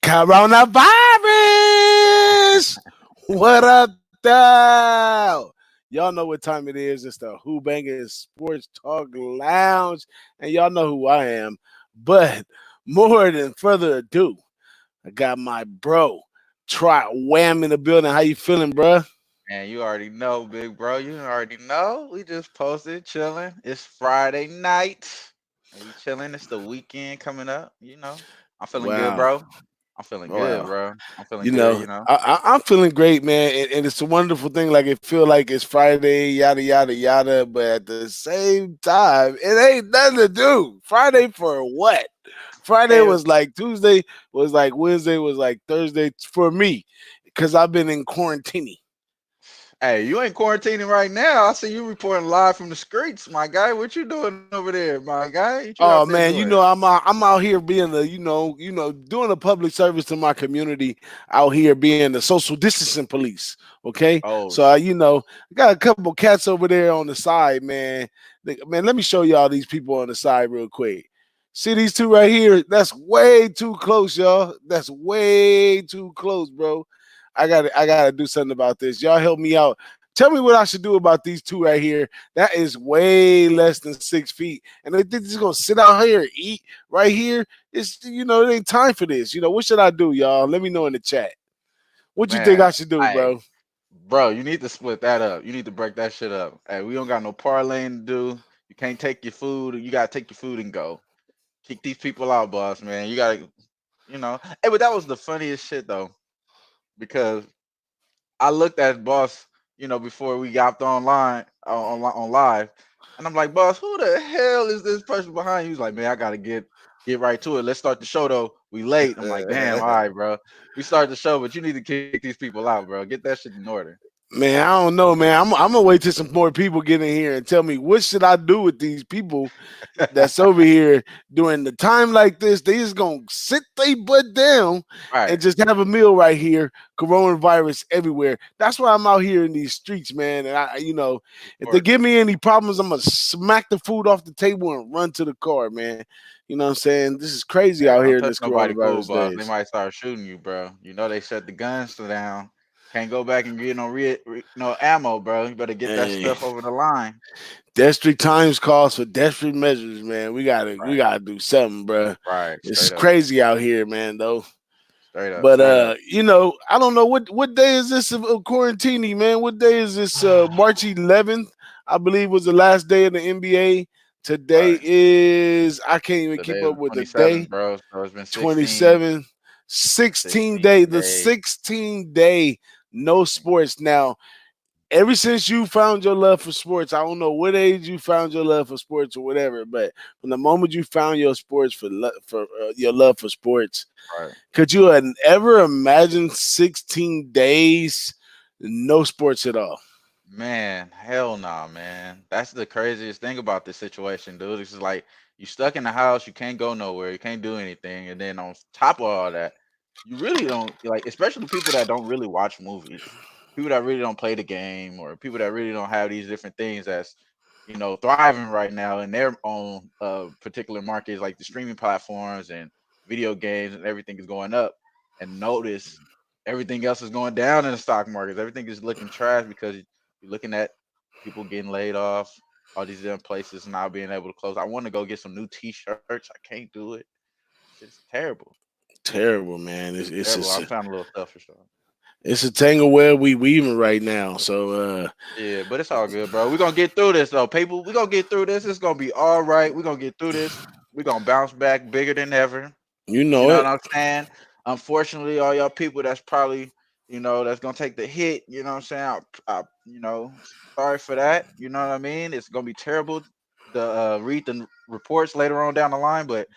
Coronavirus. What up, though? Y'all know what time it is. It's the Who-Bangin Sports Talk Lounge, and y'all know who I am. But more than further ado, I got my bro, Try Wham in the building. How you feeling, bro? Man, you already know, big bro. You already know. We just posted, chilling. It's Friday night, and we chilling. It's the weekend coming up. I'm feeling good, Wow. bro. I'm feeling good, Wow. bro. I'm feeling You good. know, I'm feeling great, man, and it's a wonderful thing. Like it feel like it's Friday, yada yada yada, but at the same time, it ain't nothing to do. Friday for what? Friday Hey, was like Tuesday, was like Wednesday, was like Thursday for me, because I've been in quarantine. hey, you ain't quarantining right now. I see you reporting live from the streets, my guy. What you doing over there, my guy? What you out Oh there man, doing? I'm out here being the doing a public service to my community. Out here being the social distancing police. Okay, Oh, so I got a couple cats over there on the side, man. Man, let me show y'all these people on the side real quick. See these two right here? That's way too close, y'all. That's way too close, bro. I gotta do something about this. Y'all help me out. Tell me what I should do about these two right here. That is way less than 6 feet. And they think just gonna sit out here and eat right here. It ain't time for this. What should I do, y'all? Let me know in the chat. What you think man. I should do, Hey, bro? bro, you need to split that up. You need to break that shit up. Hey, we don't got no parlaying to do. You can't take your food. You gotta take your food and go. Kick these people out, boss, man. You gotta. Hey, but that was the funniest shit though, because I looked at boss, before we got online on live, and I'm like, boss, who the hell is this person behind you? He's like, man, I gotta get right to it. Let's start the show though. We late. I'm like, damn, all right, bro. We start the show, but you need to kick these people out, bro. Get that shit in order. Man, I don't know, man. I'm gonna wait till some more people get in here and tell me what should I do with these people that's over here during the time like this. They just gonna sit they butt down Right. and just have a meal right here. Coronavirus everywhere. That's why I'm out here in these streets, man. And if they Or give me any problems, I'm gonna smack the food off the table and run to the car, man. You know what I'm saying? This is crazy hey, out don't here in touch this nobody food, coronavirus boss. They days. might start shooting you, bro. They shut the guns down. Can't go back and get no ammo, bro. You better get that Hey, stuff over the line. desperate times calls for desperate measures, man. We gotta we Right. gotta do something, bro. Right. It's Straight up. crazy out here, man. Though. Straight up. But Straight up. I don't know what day is this of quarantine, man. What day is this? March 11th, I believe, was the last day of the NBA. Today Right. is I can't even Today keep is up the with the 27th, day. bro. So it's been 16, 27, 16 16 day, the days. 16 day no sports. Now, ever since you found your love for sports, I don't know what age you found your love for sports or whatever, but from the moment you found your sports for your love for sports, Right. could you ever imagine 16 days no sports at all? Man, hell nah, man. That's the craziest thing about this situation, dude. It's just like you stuck in the house, you can't go nowhere, you can't do anything, and then on top of all that, you really don't like, especially people that don't really watch movies, people that really don't play the game, or people that really don't have these different things that's thriving right now in their own particular markets, like the streaming platforms and video games and everything is going up. And notice everything else is going down in the stock markets. Everything is looking trash because you're looking at people getting laid off, all these different places not being able to close. I want to go get some new T-shirts. I can't do it. It's terrible. Terrible, man. It's It's it's terrible. it's I a, found a little stuff for sure. it's a tangle web we weaving right now. So Yeah, but it's all good, bro. We're gonna get through this though, people. We're gonna get through this. It's gonna be all right. We're gonna get through this. We're gonna bounce back bigger than ever. you You know know what it. I'm saying? Unfortunately, all y'all people that's probably, that's gonna take the hit, you know what I'm saying? Sorry for that. You know what I mean? It's gonna be terrible to read the reports later on down the line, but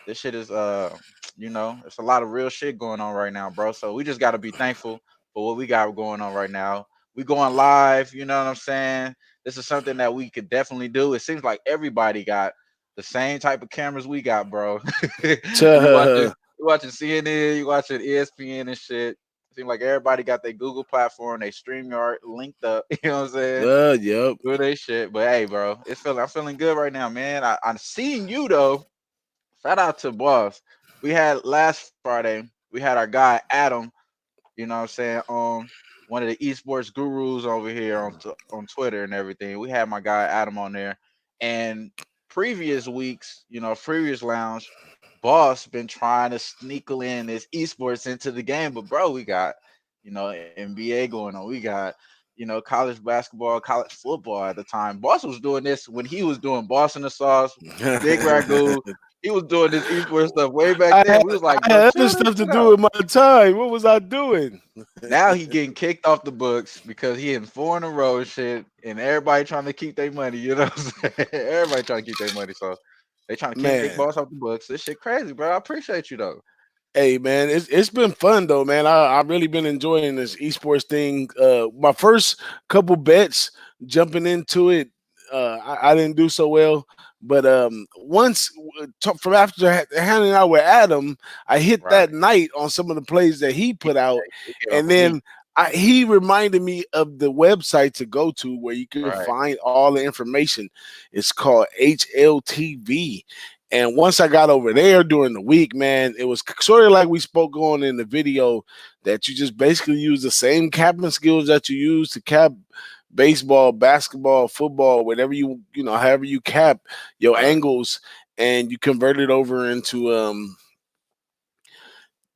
this shit is it's a lot of real shit going on right now, bro. So we just gotta be thankful for what we got going on right now. We going live, you know what I'm saying? This is something that we could definitely do. It seems like everybody got the same type of cameras we got, bro. you watching you watching CNN, you watching ESPN and shit. Seems like everybody got their Google platform, they StreamYard linked up, you know what I'm saying? Yep. Good they shit. But hey, bro, I'm feeling good right now, man. I'm seeing you though. Shout out to Boss. We had last Friday. we had our guy Adam, you know what I'm saying, one of the esports gurus over here on Twitter and everything. We had my guy Adam on there, and previous weeks, previous lounge, boss been trying to sneakle in this esports into the game, but bro, we got NBA going on, we got college basketball, college football at the time. Boss was doing this when he was doing Boss in the Sauce, Big Ragu. He was doing this esports stuff way back I then. had We was like, I bro, had other chill this stuff to shit do out. with my time. What was I doing? Now he getting kicked off the books because he in 4 in a row and shit, and everybody trying to keep their money. You know what I'm saying? Everybody trying to keep their money, so they trying to kick Big Man, Boss off the books. This shit crazy, bro. I appreciate you though. hey man, it's been fun though, man. I really been enjoying this esports thing. My first couple bets jumping into it, I didn't do so well. But once from after hanging out with Adam, I hit Right. that night on some of the plays that he He, put out, he get off and of heat. then he reminded me of the website to go to where you can Right. find all the information. It's called HLTV. And once I got over there during the week, man, it was sort of like we spoke on in the video that you just basically use the same capping skills that you use to cap baseball, basketball, football, whatever however you cap your Right. angles, and you convert it over into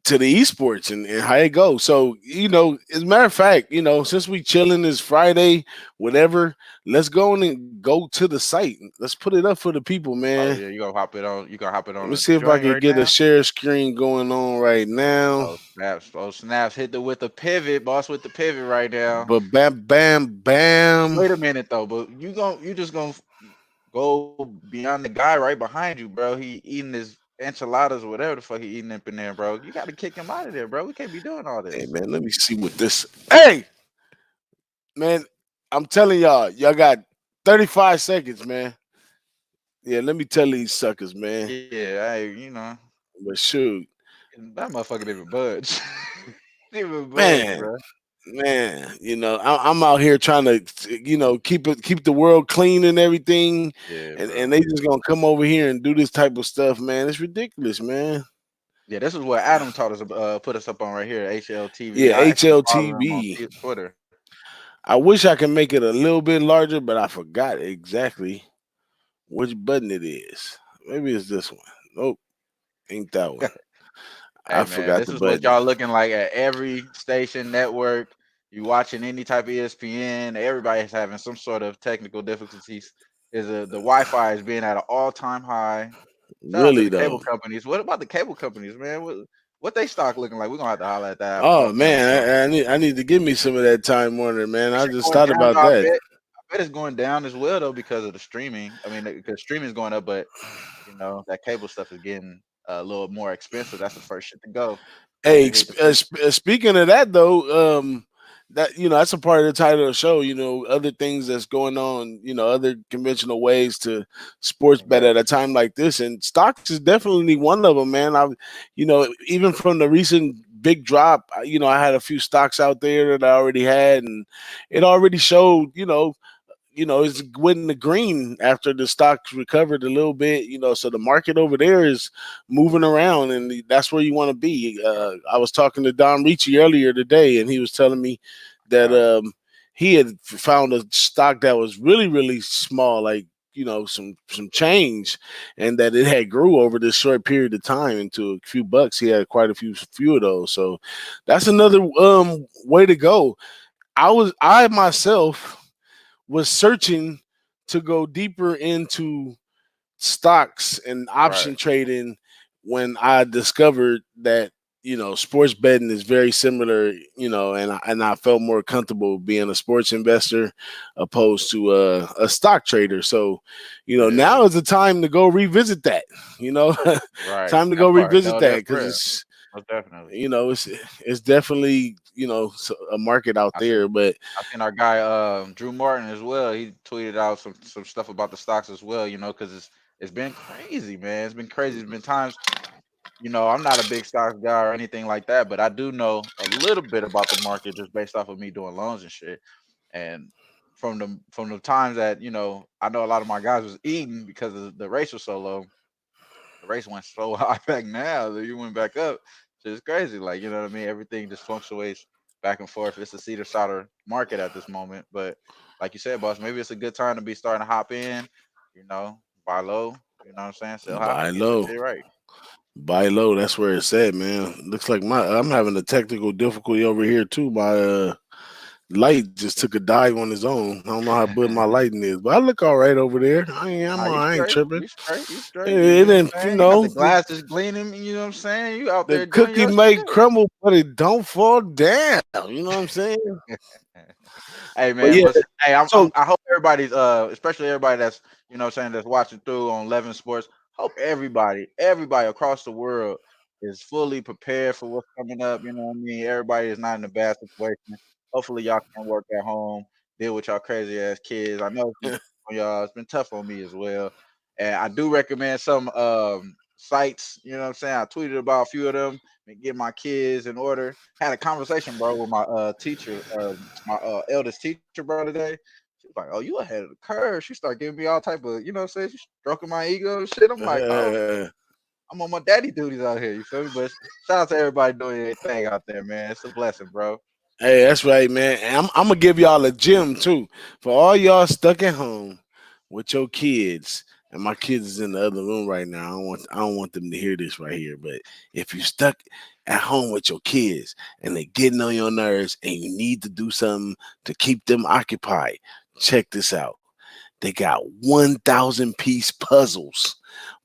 to the esports and how it goes. So, as a matter of fact, since we chilling this Friday, whatever, let's go on and go to the site. Let's put it up for the people, Oh man. yeah, you gonna hop it on. You gonna hop it Let on me the see if I joint can right get a now. share screen going on right now. Oh snaps! Oh snaps! Hit the with the pivot, boss with the pivot right now. But bam, bam, bam. Wait a minute though, but you just gonna go beyond the guy right behind you, bro. He eating his enchiladas or whatever the fuck he eating up in there, bro. You got to kick him out of there, bro. We can't be doing all Hey, this. man, let me see what this. Hey, man, I'm telling y'all got 35 seconds, man. Yeah, let me tell these suckers, man. Yeah, But shoot, that motherfucker didn't even budge. Didn't even budge, man, bro. man, I'm out here trying to, keep the world clean and everything, Yeah, and bro. they just gonna come over here and do this type of stuff, man. It's ridiculous, man. Yeah, this is what Adam taught us. Put us up on right here. HLTV. Yeah, I actually follow him on HLTV. Twitter. I wish I could make it a little bit larger, but I forgot exactly which button it is. Maybe it's this one. Nope, ain't that one. I Hey man, forgot this the is what button. y'all looking like at every station network. You watching any type of ESPN, everybody's having some sort of technical difficulties. The Wi-Fi is being at an all-time high. Shout out to Really the cable though. companies. What about the cable companies, man? What they stock looking like? We're gonna have to holler at that after Oh offline, bro. man, I need to give me some of that Time Warner, man. That I shit just going thought down about though. that. I bet it's going down as well though because of the streaming. I mean, because streaming is going up, but that cable stuff is getting a little more expensive. That's the first shit to go. Once Hey, it hit the stream. speaking of that though, that that's a part of the title of the show. Other things that's going on. Other conventional ways to sports bet at a Invest. time like this, and stocks is definitely one of them, man. Even from the recent big drop, I had a few stocks out there that I already had, and it already showed. It's went in the green after the stocks recovered a little bit, so the market over there is moving around, and that's where you want to be. I was talking to Don Ricci earlier today, and he was telling me that Right. he had found a stock that was really, really small, like, some change, and that it had grew over this short period of time into a few bucks. He had quite a few of those. So that's another way to go. I myself was searching to go deeper into stocks and Right. option trading when I discovered that sports betting is very similar, and I felt more comfortable being a sports investor opposed to a stock trader. So, Yeah. now is the time to go revisit that. You know, Right. time to go That part. revisit No, that that's because real. it's Most definitely. it's definitely a market out I seen there, but I seen our guy Drew Martin as well. He tweeted out some stuff about the stocks as well, because it's been crazy, man. It's been crazy. It's been times, I'm not a big stocks guy or anything like that, but I do know a little bit about the market just based off of me doing loans and shit. And from the times that, I know a lot of my guys was eating because the race was so low. The race went so high back now that you went back up. It's crazy. Like, you know what I mean? Everything just fluctuates back and forth. It's a cedar solder market at this moment. But like you said, boss, maybe it's a good time to be starting to hop in, you know, buy low, you know what I'm saying? Sell high, Buy get your low. shit right. Buy low. That's where it's at, man. Looks like I'm having a technical difficulty over here too. My light just took a dive on its own. I don't know how good my lighting is, but I look all right over there. Nah, you I ain't straight. tripping. You straight. You straight. It You know didn't, what I'm you saying? You got the know, glasses gleaming, you know what I'm saying? You out the there doing cookie your may shit. crumble, but it don't fall down. You know what I'm saying? Hey But man, yeah, but hey, so I hope everybody's especially everybody that's you know what I'm saying that's watching through on 11 Sports. Hope everybody across the world is fully prepared for what's coming up. You know what I mean? Everybody is not in a bad situation. Hopefully y'all can work at home, deal with y'all crazy ass kids. I know it's been tough on y'all. It's been tough on me as well. And I do recommend some sites. You know what I'm saying? I tweeted about a few of them and get my kids in order. Had a conversation, bro, with my teacher, my eldest teacher, bro, today. She was like, "Oh, you ahead of the curve." She started giving me all type of, you know, what I'm saying, she's stroking my ego and shit. I'm like, "Oh, I'm on my daddy duties out here." You feel me? But shout out to everybody doing their thing out there, man. It's a blessing, bro. hey, that's right, man. And I'm gonna give y'all a gem too for all y'all stuck at home with your kids. And my kids is in the other room right now. I don't want them to hear this right here. But if you stuck at home with your kids and they getting on your nerves and you need to do something to keep them occupied, check this out. They got 1,000 piece puzzles.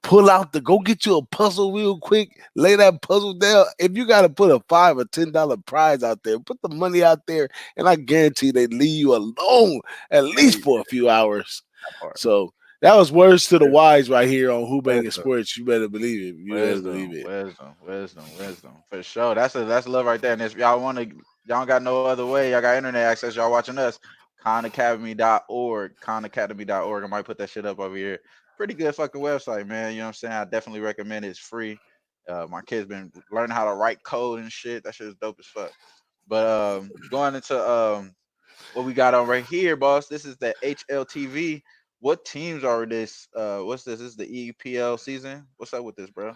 Pull out go get you a puzzle real quick. Lay that puzzle down. If you got to put a $5 or $10 prize out there, put the money out there, and I guarantee they leave you alone at least Hey, for a few hours. that part. So that was words to the Wisdom, wise right here on Who-Bangin wisdom. Sports. You better believe it. You better believe Wisdom, it. wisdom, wisdom, wisdom. For sure. That's love right there. And if y'all want to, y'all got no other way. Y'all got internet access. Y'all watching us. Khanacademy.org. Khanacademy.org. I might put that shit up over here. Pretty good fucking website, man. You know what I'm saying? I definitely recommend it. It's free. My kids been learning how to write code and shit. That shit is dope as fuck. But going into what we got on right here, boss. This is the HLTV. What teams are this? What's this? This is the EPL season. What's up with this, bro?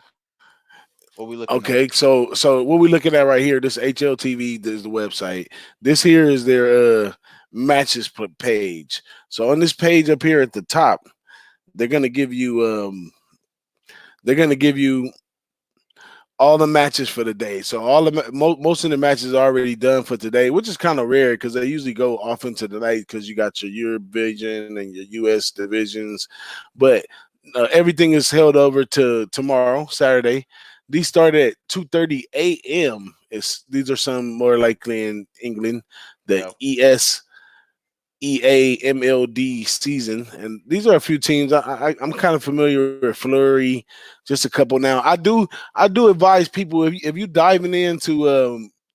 What we looking at? Okay, so what we looking at right here, this HLTV is the website. This here is their matches page. So on this page up here at the top, they're gonna give you they're gonna give you all the matches for the day. So all the most of the matches are already done for today, which is kind of rare because they usually go off into the night because you got your Europe division and your U.S. divisions, but everything is held over to tomorrow, Saturday. These start at 2:30 a.m. These are some more likely in England. The Yep. MLD season, and these are a few teams I'm kind of familiar with. Flurry, just a couple now. I do advise people if you diving into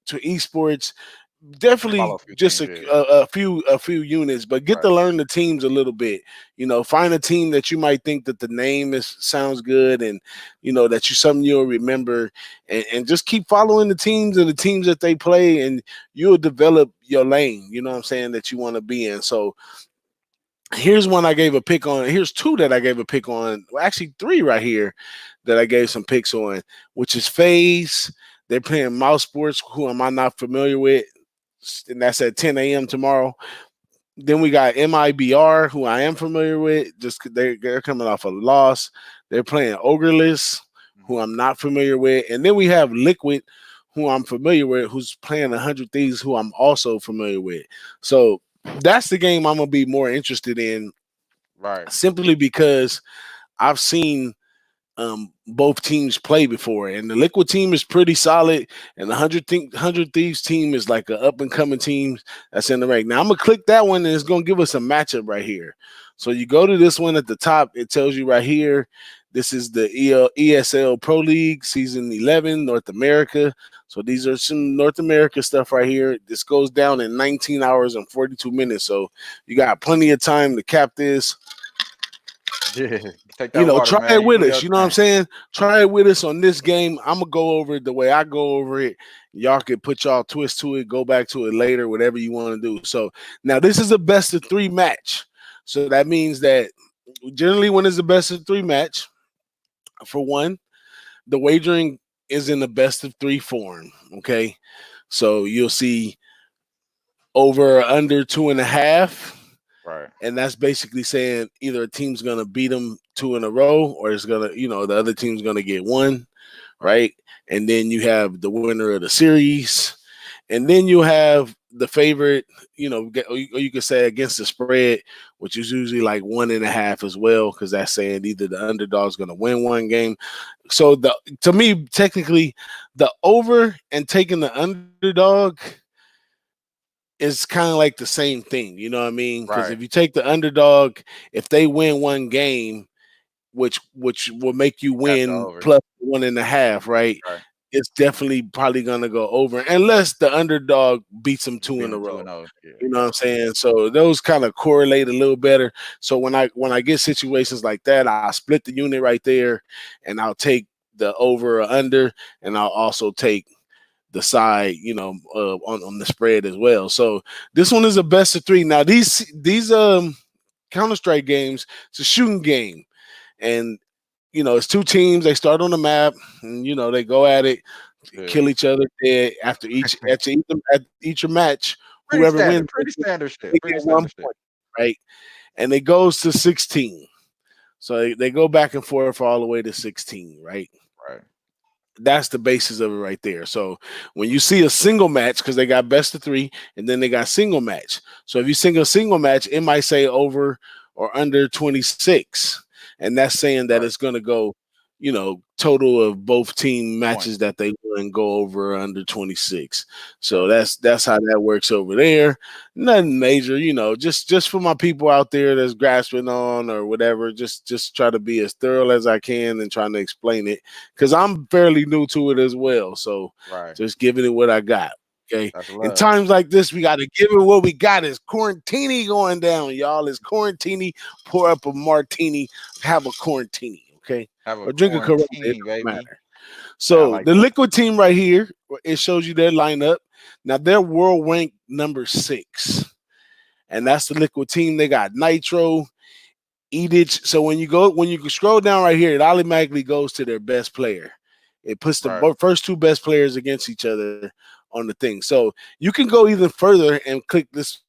to esports, Follow definitely a few just teams. Yeah. a few units, but get Right. to learn the teams a little bit. You know, find a team that you might think that the name is sounds good, and you know that you something you'll remember, and just keep following the teams and the teams that they play, and you'll develop your lane. You know what I'm saying that you want to be in. So here's one I gave a pick on. Here's two that I gave a pick on. Well, actually three right here that I gave some picks on, which is Phase. They're playing Mouse Sports, who am I not familiar with, and that's at 10 a.m. tomorrow. Then we got MIBR, who I am familiar with, just they're coming off a loss. They're playing Ogreless, who Hmm. I'm not familiar with, and then we have Liquid, who I'm familiar with, who's playing 100 Thieves, who I'm also familiar with. So that's the game I'm gonna be more interested in, Right. simply because I've seen both teams play before, and the Liquid team is pretty solid, and the 100 Thieves team is like an up and coming team that's in the rank. Now I'm gonna click that one, and it's gonna give us a matchup right here. So you go to this one at the top, it tells you right here. This is the ESL Pro League Season 11 North America. So these are some North America stuff right here. This goes down in 19 hours and 42 minutes. So you got plenty of time to cap this. Yeah. Take You that know, water, try man. it You with do us. your You know what I'm thing. saying? Try it with us on this game. I'm gonna go over it the way I go over it. Y'all can put y'all twist to it, go back to it later, whatever you want to do. So now this is a best of three match. So that means that generally when it's a best of three match, for one, the wagering is in the best of three form. Okay. So you'll see over or under 2.5. Right. And that's basically saying either a team's going to beat them two in a row or it's going to, the other team's going to get one. Right. Right. And then you have the winner of the series. And then you have the favorite, or you could say against the spread, which is usually like 1.5 as well, because that's saying either the underdog's going to win one game. So to me, technically, the over and taking the underdog is kind of like the same thing. You know what I mean? Because Right. if you take the underdog, if they win one game, which will make you Got the win over. plus 1.5, right? Right. It's definitely probably gonna go over unless the underdog beats them two Beat in a them row. 2-0. Yeah. You know what I'm saying? So those kind of correlate a little better. So when I get situations like that, I'll split the unit right there, and I'll take the over or under, and I'll also take the side, on the spread as well. So this one is a best of three. Now these Counter Strike games, it's a shooting game, and it's two teams. They start on the map, and they go at it, Yeah. kill each other dead after each match. Pretty Whoever wins, standard. Pretty standard they shit. get Pretty one standard shit. point, right? And it goes to 16. So they go back and forth all the way to 16, right? Right. That's the basis of it right there. So when you see a single match, because they got best of three, and then they got single match. So if you sing a single match, it might say over or under 26, and that's saying that Right. it's going to go, total of both team matches Points. that they win go over or under 26. So Right. that's how that works over there. Nothing major, just for my people out there that's grasping on or whatever. Just try to be as thorough as I can and trying to explain it because I'm fairly new to it as well. So Right. just giving it what I got. Okay. That's In love. times like this, we got to give it what we got. Is quarantini going down, y'all? Is quarantini? Pour up a martini, have a quarantini, okay? Have a Or drink a Corona. It quarantine, don't baby. matter. Yeah, I So like the that. liquid team right here, it shows you their lineup. Now they're world ranked number 6, and that's the liquid team. They got Nitro, Edich. So when you scroll down right here, it automatically goes to their best player. It puts the Right. first two best players against each other on the thing. So you can go even further and click this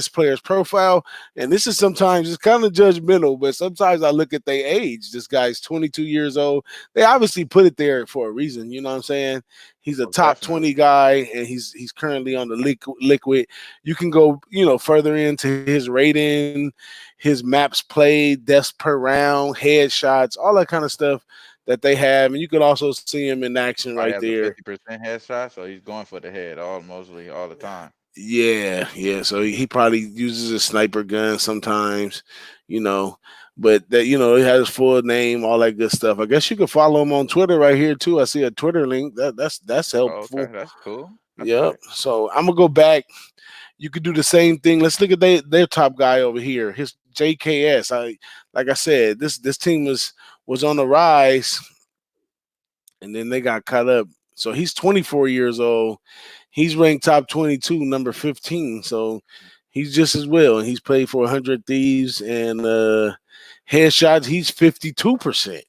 player's profile. And this is sometimes it's kind of judgmental, but sometimes I look at their age. This guy's 22 years old. They obviously put it there for a reason. You know what I'm saying? He's a Most top definitely. 20 guy, and he's currently on the liquid. You can go further into his rating, his maps played, deaths per round, headshots, all that kind of stuff that they have, and you could also see him in action Probably right has a there. 50% headshot, so he's going for the head all mostly all the time. Yeah, yeah. So he probably uses a sniper gun sometimes, you know. But that he has his full name, all that good stuff. I guess you could follow him on Twitter right here too. I see a Twitter link. That's Oh, okay. helpful. That's cool. That's Yep. tight. So I'm gonna go back. You could do the same thing. Let's look at their top guy over here. His JKS. Like I said, this team was on the rise, and then they got caught up. So he's 24 years old. He's ranked top 22, number 15. So he's just as well. And he's played for 100 Thieves and headshots. He's 52%.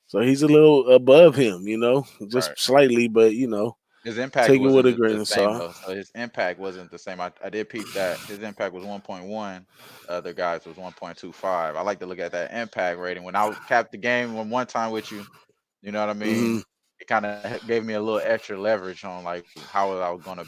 So he's a little above him, Right. just slightly, but His impact take it with wasn't a grain the of same salt. though. So his impact wasn't the same. I did peep that his impact was 1.1. The other guys was 1.25. I like to look at that impact rating. When I capped the game one time with you, you know what I mean? Hmm. It kind of gave me a little extra leverage on like how I was gonna,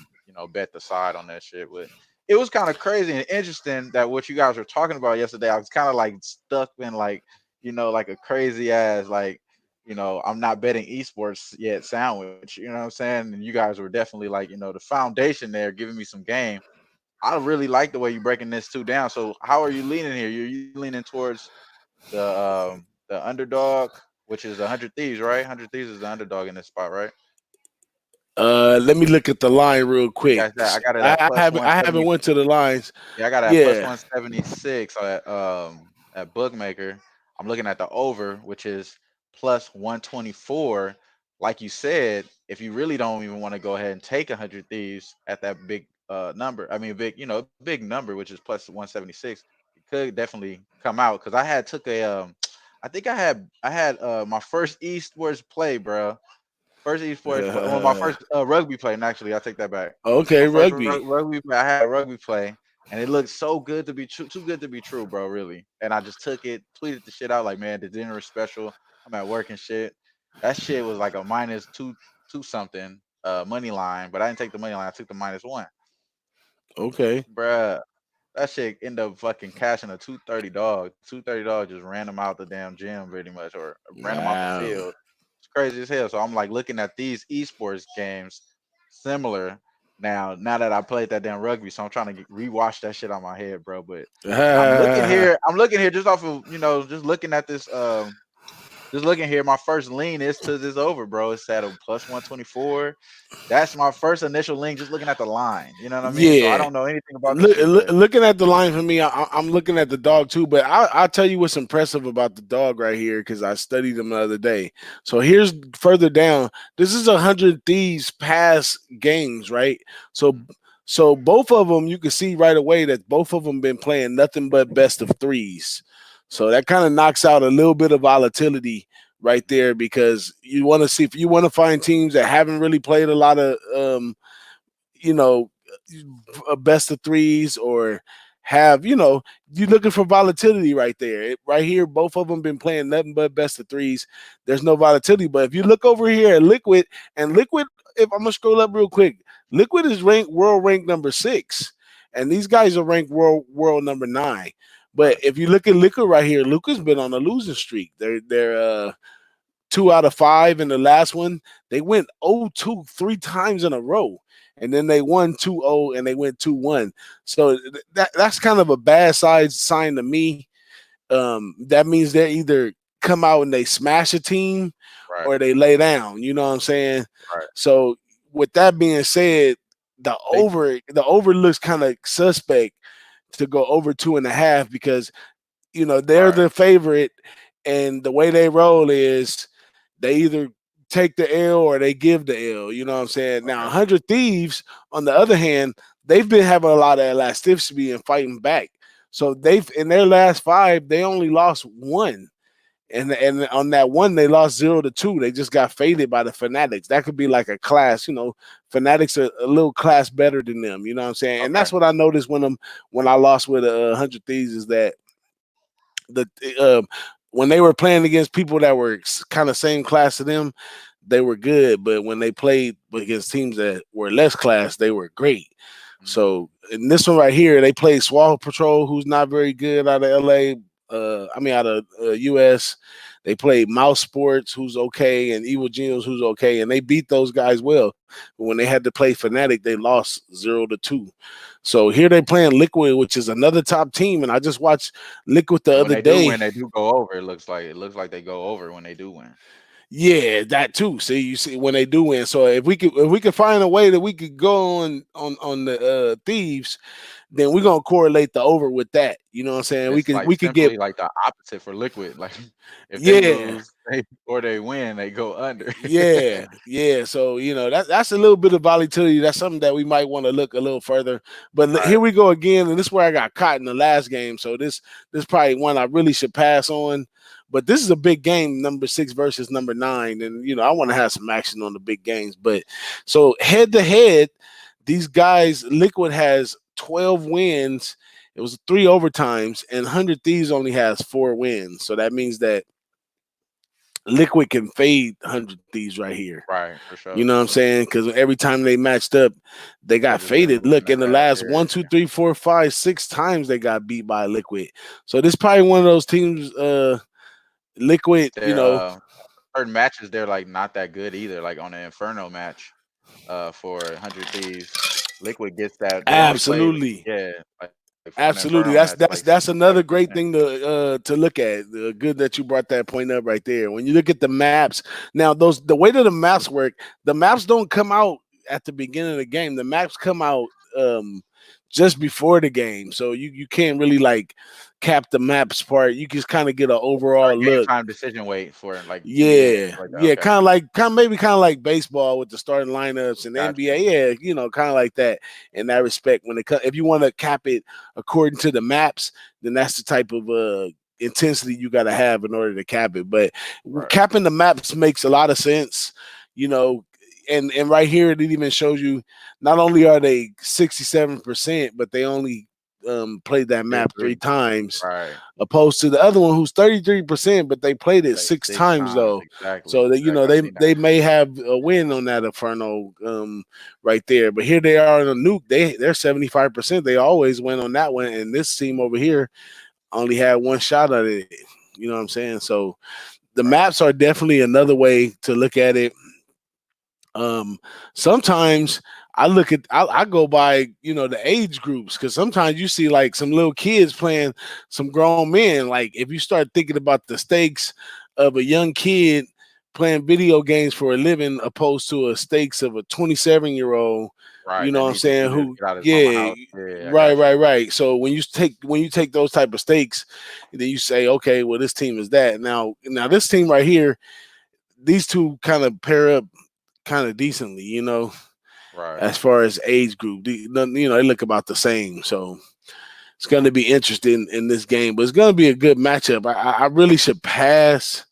bet the side on that shit. But it was kind of crazy and interesting that what you guys were talking about yesterday. I was kind of like stuck in like, like a crazy ass like, I'm not betting esports yet sandwich. You know what I'm saying? And you guys were definitely like, the foundation there, giving me some game. I really like the way you're breaking this two down. So how are you leaning here? You leaning towards the underdog, which is 100 Thieves, right? 100 Thieves is the underdog in this spot, right? Let me look at the line real quick. I got it I, at I plus haven't one I haven't seventy. went to the lines. Yeah, I got it at plus Yeah. 176 at bookmaker. I'm looking at the over, which is plus 124. Like you said, if you really don't even want to go ahead and take 100 Thieves at that big number, I mean big, big number, which is plus 176, it could definitely come out. Because I took a I think I had my first eastwards play, bro. First esports play. Well, my first rugby play. And actually, I take that back. Okay, My first rugby. rugby play. I had a rugby play, and it looked so good to be true, too good to be true, bro. Really. And I just took it, tweeted the shit out like, man, the dinner is special. I'm at work and shit. That shit was like a minus two something money line, but I didn't take the money line. I took the -1, Okay. bruh. That shit ended up fucking cashing a 230 dog. 230 dog just ran them out the damn gym pretty much, or ran them off the Wow. field. It's crazy as hell. So I'm like looking at these esports games similar now that I played that damn rugby. So I'm trying to rewatch that shit on my head, bro. But I'm looking here just off of, just looking at this just looking here, my first lean is to this over, bro. It's at a +124. That's my first initial lean, just looking at the line. You know what I mean? So I Yeah. don't know anything about this shit, but Looking at the line for me, I'm looking at the dog too. But I'll tell you what's impressive about the dog right here because I studied him the other day. So here's further down. This is 100 Thieves pass games, right? So Mhm. so both of them, you can see right away that both of them been playing nothing but best of threes. So that kind of knocks out a little bit of volatility right there because you want to see if you want to find teams that haven't really played a lot of you know, a best of threes or have, you're looking for volatility right there. Right here, both of them been playing nothing but best of threes. There's no volatility. But if you look over here at Liquid, and Liquid, if I'm gonna scroll up real quick, Liquid is ranked world ranked number 6, and these guys are ranked world number 9. But Right, if you look at Liquid right here, Liquid's been on a losing streak. They're 2 out of 5 in the last one. They went 0-2 3 times in a row. And then they won 2-0 and they went 2-1. So that's kind of a bad side sign to me. That means they either come out and they smash a team right, or they lay down. You know what I'm saying? right. So with that being said, the They over looks kind of suspect to go over 2.5 because they're right, the favorite, and the way they roll is they either take the L or they give the L. You know what I'm saying? Now, okay, 100 Thieves, on the other hand, they've been having a lot of elasticity and fighting back. So they've in their last 5, they only lost 1. And on that one, they lost 0-2. They just got faded by the Fanatics. That could be like a class, Fanatics are a little class better than them. You know what I'm saying? And okay, that's what I noticed when I lost with 100 Thieves is that the when they were playing against people that were kind of same class to them, they were good. But when they played against teams that were less class, they were great. mhm, So in this one right here, they played Swallow Patrol, who's not very good out of LA. Out of US. They played Mouse Sports, who's okay, and Evil Genius, who's okay, and they beat those guys well. But when they had to play Fnatic, they lost 0-2. So here they playing Liquid, which is another top team, and I just watched Liquid the and when other they do day. win, they do go over. It looks like they go over when they do win. Yeah, that too. See, you see when they do win. So if we could find a way that we could go on the Thieves, then we're gonna correlate the over with that. You know what I'm saying? And We it's could like we could get simply like the opposite for Liquid. Like if they yeah. lose or they win, they go under. Yeah. So that's a little bit of volatility. That's something that we might want to look a little further. But here Right. we go again, and this is where I got caught in the last game. So this probably one I really should pass on. But this is a big game, number 6 versus number 9, and I want to have some action on the big games. But so head to head, these guys, Liquid has 12 wins. It was 3 overtimes, and 100 Thieves only has 4 wins. So that means that Liquid can fade 100 Thieves right here. Right, for You sure. know what I'm saying? Because every time they matched up, they They got just been faded. losing Look, their in the ass. last Yeah. 1, 2, 3, 4, 5, 6 times they got beat by Liquid. So this probably one of those teams, Liquid, Their certain matches they're like not that good either. Like on an Inferno match, for 100 Thieves, Liquid gets that. They only play absolutely. yeah, like for an Absolutely. Inferno That's match, that's like that's another great 67%. thing to look at. Good that you brought that point up right there. When you look at the maps, now the way that the maps work, the maps don't come out at the beginning of the game. The maps come out just before the game. So you can't really like cap the maps part. You just kind of get an overall Or game look. time decision wait for like to begin and Yeah, stuff like that. yeah, Okay. maybe kind of like baseball with the starting lineups and the Got you. NBA. Yeah, kind of like that in that respect. When it if you want to cap it according to the maps, then that's the type of intensity you got to have in order to cap it. But Right. capping the maps makes a lot of sense. you know, and right here it even shows you not only are they 67%, but they only played that Hit map three three. times, Right. opposed to the other one who's 33%, but they played it Like six six times times. though. Exactly. So that Exactly. I seen that. they may have a win on that Inferno right there. But here they are in a nuke. They're 75%. They always win on that one. And this team over here only had one shot at it. You know what I'm saying? So the Right. maps are definitely another way to look at it. um Sometimes I go by, the age groups, because sometimes you see like some little kids playing some grown men. Like if you start thinking about the stakes of a young kid playing video games for a living opposed to a stakes of a 27-year old, Right. That what I'm needs to saying, just who, get out of his mama yeah, house. Yeah, I right, got right, you. right. So when you take those type of stakes, then you say, okay, well, this team is that. Now this team right here, these two kind of pair up kind of decently, Right. as far as age group. They look about the same. So it's going to be interesting in this game, but it's going to be a good matchup. I really should pass,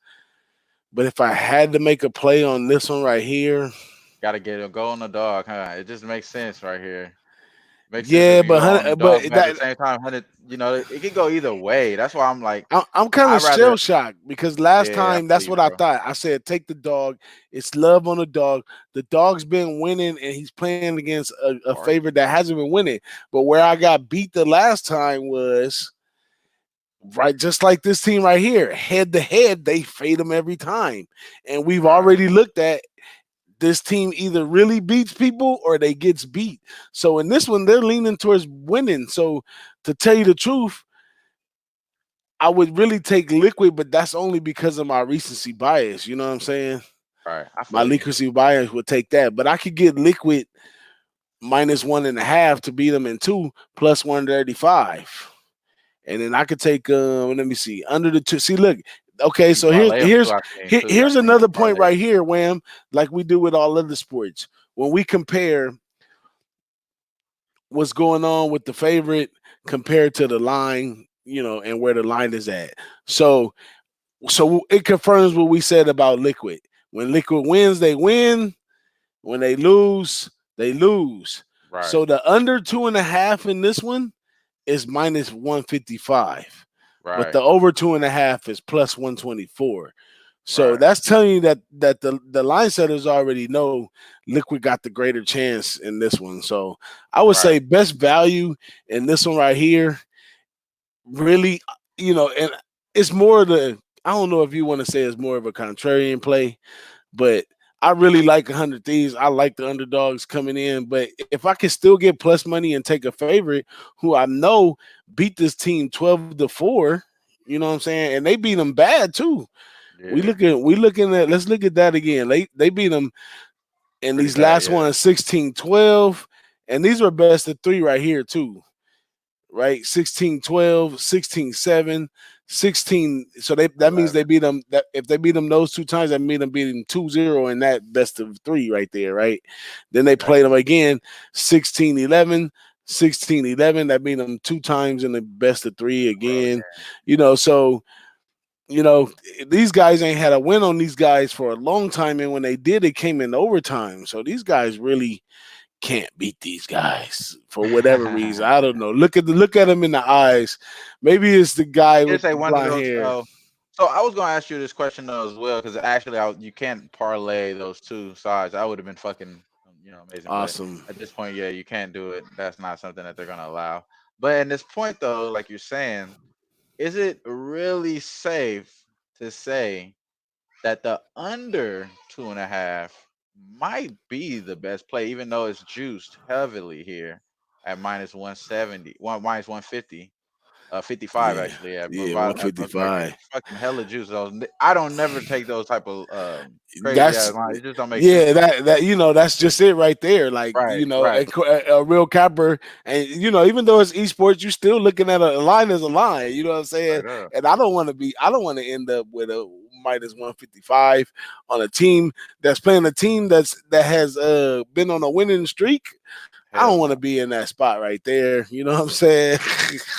but if I had to make a play on this one right here, Gotta get a go on the dog, huh? It just makes sense right here. Makes sense yeah, if you but go on the but dog, but at the that same time, 100, it could go either way. That's why I'm like, I'm kind I'd of shell rather, shocked because last yeah, I time feel that's you, what I bro. thought. I said take the dog. It's love on the dog. The dog's been winning, and he's playing against a Or favorite that hasn't been winning. But where I got beat the last time was right, just like this team right here, head to head, they fade them every time. And we've right, already looked at this team either really beats people or they gets beat. So in this one, they're leaning towards winning. So to tell you the truth, I would really take liquid, but that's only because of my recency bias. You know what I'm saying? right. I My feel you. recency bias would take that, but I could get liquid -1.5 to beat them in two plus 135. And then I could take let me see, under the two. See, look, okay, You can so parlay them too. I seen too. I here's seen you another can point parlay them. right here, Wham, like we do with all other sports. When we compare what's going on with the favorite compared to the line, and where the line is at. So it confirms what we said about liquid. When liquid wins, they win. When they lose, they lose. Right, So the under 2.5 in this one is -155, but right, the over 2.5 is +124. So right, that's telling you that the line setters already know Liquid got the greater chance in this one. So I would right. say best value in this one right here, really, and it's more the, I don't know if you want to say it's more of a contrarian play, but I really like 100 Thieves. I like the underdogs coming in. But if I can still get plus money and take a favorite who I know beat this team 12-4, you know what I'm saying? And they beat them bad too. Yeah, Let's look at that again. They beat them in pretty these bad. last Yeah, ones 16-12. And these were best of three right here too, right? 16-12, 16-7, 16. So that means 11. they beat them. That if they beat them those two times, that means them beating 2-0 in that best of three right there, right? Then they Right. played them again, 16-11, 16-11. That means them two times in the best of three Bro, again. So you know, these guys ain't had a win on these guys for a long time, and when they did, it came in overtime. So these guys really can't beat these guys for whatever reason. yeah. I don't know. Look at him in the eyes. Maybe it's the guy with It's like the one of blonde those. hair. So I was gonna ask you this question though as well, because actually you can't parlay those two sides. That would have been fucking, amazing. But Awesome. at this point, yeah, you can't do it. That's not something that they're gonna allow. But in this point though, like you're saying, is it really safe to say that the under 2.5 might be the best play, even though it's juiced heavily here at -170, minus 150? 55 Yeah. actually. Yeah, Yeah, like 155. it's fucking hella juice. I don't never take those type of crazy ass That's lines. It just don't make sense yeah, to me. that's just it right there. Like, Right, right, a real capper, and even though it's esports, you're still looking at a line as a line. You know what I'm saying? right up. And I don't want to end up with a -155 on a team that's playing a team that has been on a winning streak. I don't Hell want to no. be in that spot right there. You know what I'm saying?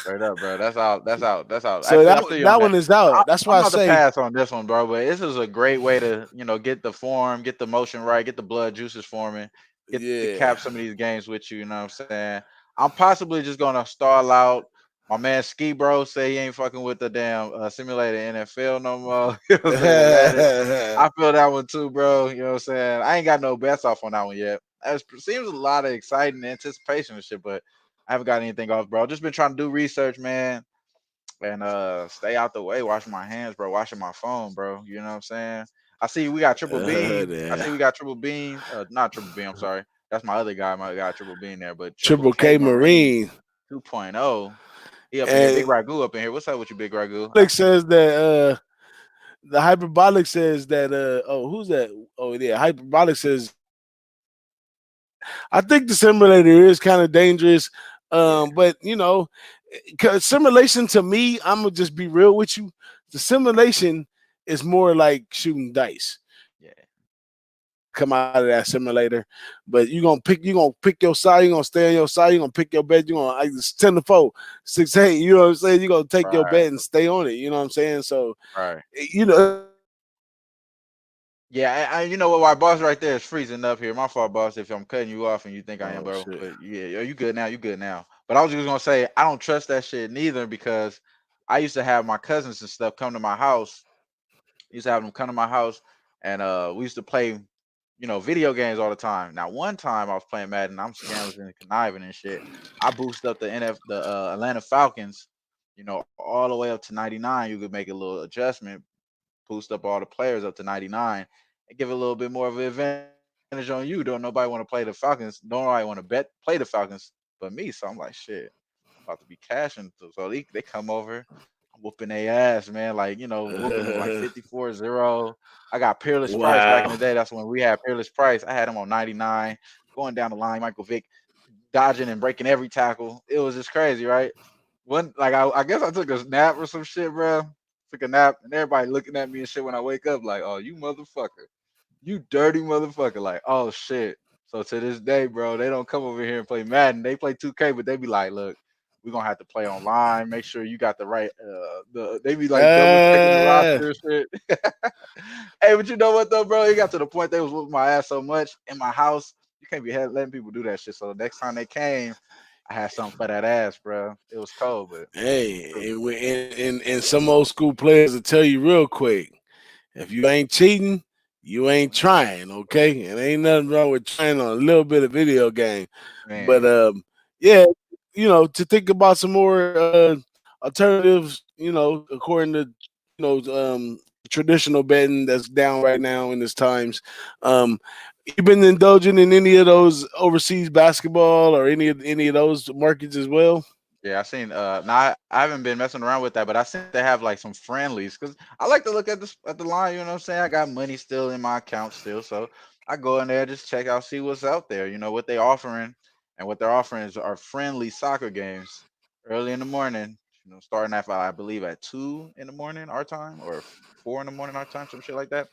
Straight up, bro. That's out. That's out. That's out. So I feel you on that that. one is I, out. That's why I'm I about to say, pass on this one, bro. But this is a great way to, get the form, get the motion right, get the blood juices forming, get to yeah. cap some of these games with you. You know what I'm saying? I'm possibly just gonna stall out. My man Ski Bro say he ain't fucking with the damn simulated NFL no more. You know what I'm saying? Madden. I feel that one too, bro. You know what I'm saying? I ain't got no bets off on that one yet. It seems a lot of exciting anticipation and shit, but I haven't got anything off, bro. Just been trying to do research, man, and stay out the way, wash my hands, bro, washing my phone, bro. You know what I'm saying? I see we got triple beam. I Yeah. see we got triple beam. Not triple beam, I'm sorry. That's my other guy, my guy triple beam there, but triple Triple K K Marine Marine. 2.0. He up in here. Big And Ragu up in here. What's up with you, Big Ragu? Alex says that the hyperbolic says that oh, who's that? Oh yeah, hyperbolic says I think the simulator is kind of dangerous. Yeah, But cause simulation to me, I'm gonna just be real with you. The simulation is more like shooting dice. yeah. Come out of that simulator, but you gonna pick your side. You're gonna stay on your side. You're gonna pick your bet. You're gonna it's 10-4, 6-8. You know what I'm saying? You're gonna take your Right, bet and stay on it. You know what I'm saying? So right. you know, Yeah, you know what? My boss right there is freezing up here. My fault, boss. If I'm cutting you off and you think I am, oh bro. shit. But yeah, you good now? You good now? But I was just gonna say I don't trust that shit neither because I used to have my cousins and stuff come to my house. Used to have them come to my house, and we used to play, video games all the time. Now, one time I was playing Madden, I'm scams and conniving and shit. I boosted up the Atlanta Falcons, all the way up to 99. You could make a little adjustment, boost up all the players up to 99 and give it a little bit more of an advantage on you. Don't nobody want to play the Falcons. Don't nobody want to play the Falcons but me. So I'm like, shit, I'm about to be cashing. So they come over. I'm whooping their ass, man. Like, whooping them like 54-0. I got Peerless Price back in Wow. the day. That's when we had Peerless Price. I had him on 99, going down the line, Michael Vick, dodging and breaking every tackle. It was just crazy, right? One like I guess I took a nap or some shit, bro. Took a nap and everybody looking at me and shit when I wake up, like, oh, you motherfucker, you dirty motherfucker, like, oh shit. So to this day, bro, they don't come over here and play Madden. They play 2K, but they be like, look, we're gonna have to play online. Make sure you got the right they be like double checking the Uh, roster and shit. Hey, but you know what though, bro? It got to the point they was whooping my ass so much in my house. You can't be letting people do that shit. So the next time they came, I had something for that ass, bro. It was cold, but hey, and some old school players will tell you real quick. If you ain't cheating, you ain't trying, okay? And ain't nothing wrong with trying on a little bit of video game. But man, yeah, to think about some more alternatives, according to traditional betting that's down right now in this times. Um, you been indulging in any of those overseas basketball or any of those markets as well? yeah, I seen. Now I haven't been messing around with that, but I seen they have like some friendlies because I like to look at the line. You know what I'm saying? I got money still in my account still, so I go in there just check out, see what's out there. You know what they offering, and what they're offering are friendly soccer games early in the morning. Starting at I believe at 2 in the morning our time or 4 in the morning our time, some shit like that.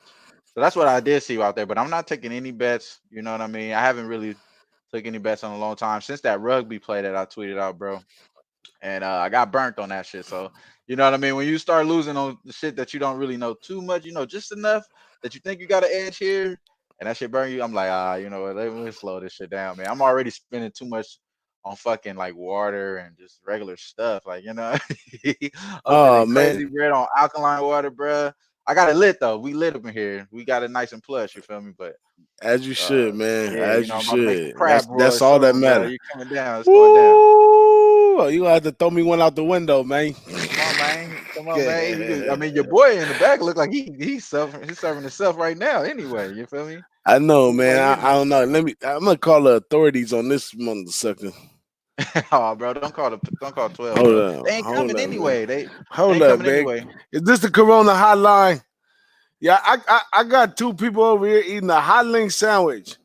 So that's what I did see out there, but I'm not taking any bets. You know what I mean? I haven't really took any bets on a long time since that rugby play that I tweeted out, bro, and I got burnt on that shit. So you know what I mean. When you start losing on the shit that you don't really know too much, just enough that you think you got an edge here, and that shit burn you. I'm like, you know what? Let me slow this shit down, man. I'm already spending too much on fucking like water and just regular stuff. Like I'm spending Oh crazy man, bread on alkaline water, bruh. I got it lit though. We lit up in here. We got it nice and plush. You feel me? But as you should, man. yeah, As you I'm about to make some should. crab That's broils all that soon, bro. matters. You coming down? It's going down. Woo! You gonna have to throw me one out the window, man. Come on, man. Come on, man. I Yeah. mean, your boy in the back look like he's suffering. He's serving himself right now. Anyway, you feel me? I know, He man. ain't I getting don't know. I'm gonna call the authorities on this motherfucker. oh, bro, don't call 12, Hold bro. They up, ain't hold coming up, man. anyway. They Hold ain't up, coming man. anyway. Is this the Corona hotline? Yeah, I got two people over here eating a hot link sandwich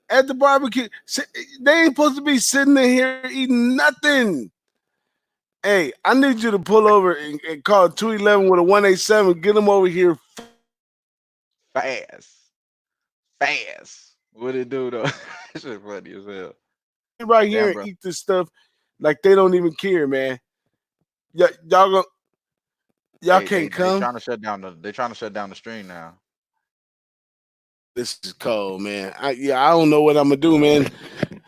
at the barbecue. They ain't supposed to be sitting in here eating nothing. Hey, I need you to pull over and call 211 with a 187. Get them over here. Fast, fast. What it do though? That shit funny as hell. right here Damn, and bro. eat this stuff like they don't even care, man. Y'all go, y'all They can't they they come. trying to shut down the stream now. This is cold, man. I don't know what I'm gonna do, man.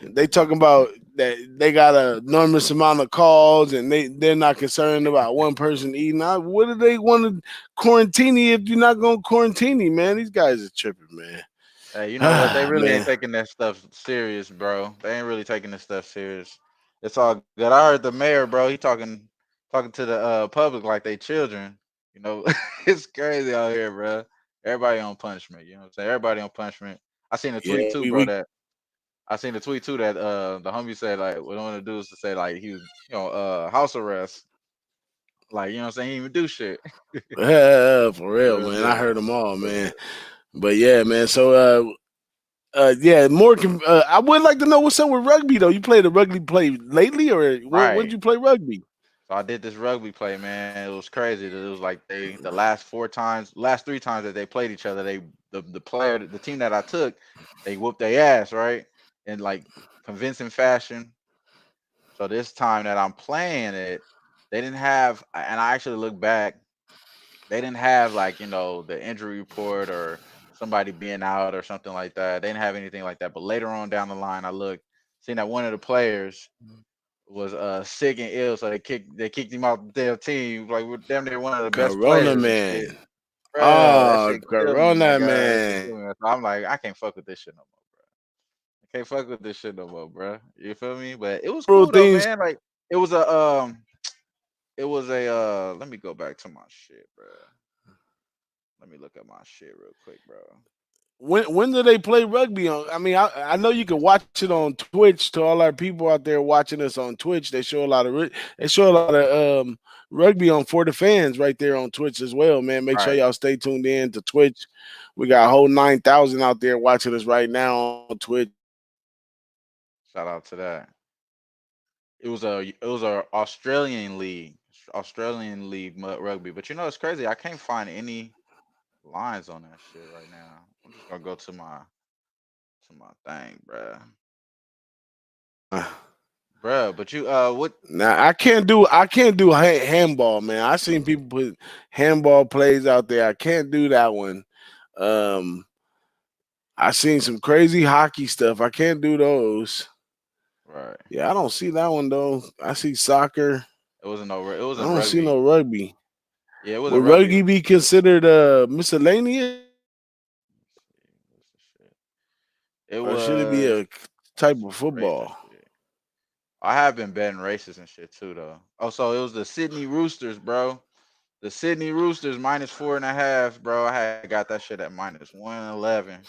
They talking about that they got a enormous amount of calls and they're not concerned about one person eating. What do they want to quarantine you if you're not gonna quarantine you, man? These guys are tripping, man. Hey, you know what? They Ah, really ain't man. taking that stuff serious, bro. They ain't really taking this stuff serious. It's all good. I heard the mayor, bro. He talking to the public like they children. You know, it's crazy out here, bro. Everybody on punishment. You know what I'm saying? Everybody on punishment. I seen a tweet Yeah, too, bro. we That I seen a tweet too that the homie said like what I want to do is to say like he was house arrest. Like you know what I'm saying? He didn't even do shit. for real, Real man. I deal. heard them all, man. But yeah, man. So yeah, more. I would like to know what's up with rugby though. You played a rugby play lately, or when did Right. you play rugby? So I did this rugby play, man. It was crazy. It was like the last 3 times that they played each other, the team that I took, they whooped their ass, right? In like convincing fashion. So this time that I'm playing it, they didn't have, and I actually look back, they didn't have like, the injury report or somebody being out or something like that. They didn't have anything like that. But later on down the line, I looked, seen that one of the players was sick and ill, so they kicked him out the damn team. Like we're damn near one of the best Corona players and shit. man. Bruh, that Oh, shit killed me, my Corona guy. That shit man. killed me. So I'm like, I can't fuck with this shit no more, bro. I can't fuck with this shit no more, bro. You feel me? But it was Bro, cool though, things. man. Like it was a let me go back to my shit, bro. Let me look at my shit real quick, bro. When do they play rugby on? I mean, I know you can watch it on Twitch. To all our people out there watching us on Twitch, they show a lot of rugby on For the Fans right there on Twitch as well, man. Make sure Right. y'all stay tuned in to Twitch. We got a whole 9,000 out there watching us right now on Twitch. Shout out to that. It was a Australian league rugby, but it's crazy. I can't find any lines on that shit right now. I'm just gonna go to my thing, bruh. Bruh, but you what Now I can't do handball, man. I seen people put handball plays out there. I can't do that one. Um, I seen some crazy hockey stuff. I can't do those. right. Yeah, I don't see that one though. I see soccer. It I wasn't don't see rugby. no rugby. Yeah, it wasn't Would rugby. rugby be considered miscellaneous, Let's see, what's the shit? It or should it be was a type of race and football? shit. I have been betting races and shit too though. Oh, so it was the Sydney Roosters, bro. The Sydney Roosters -4.5, bro. I had got that shit at -111.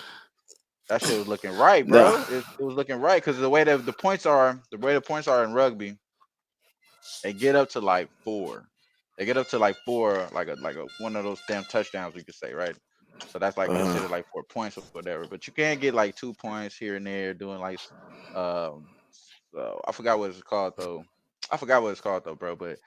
That shit was looking right, No. bro. It was looking right because the way the points are in rugby, they get up to like 4. They get up to like 4, like a one of those damn touchdowns we could say, right? So that's like Uh, considered like 4 points or whatever. But you can get like 2 points here and there doing like um so I forgot what it's called though. I forgot what it's called though, bro. But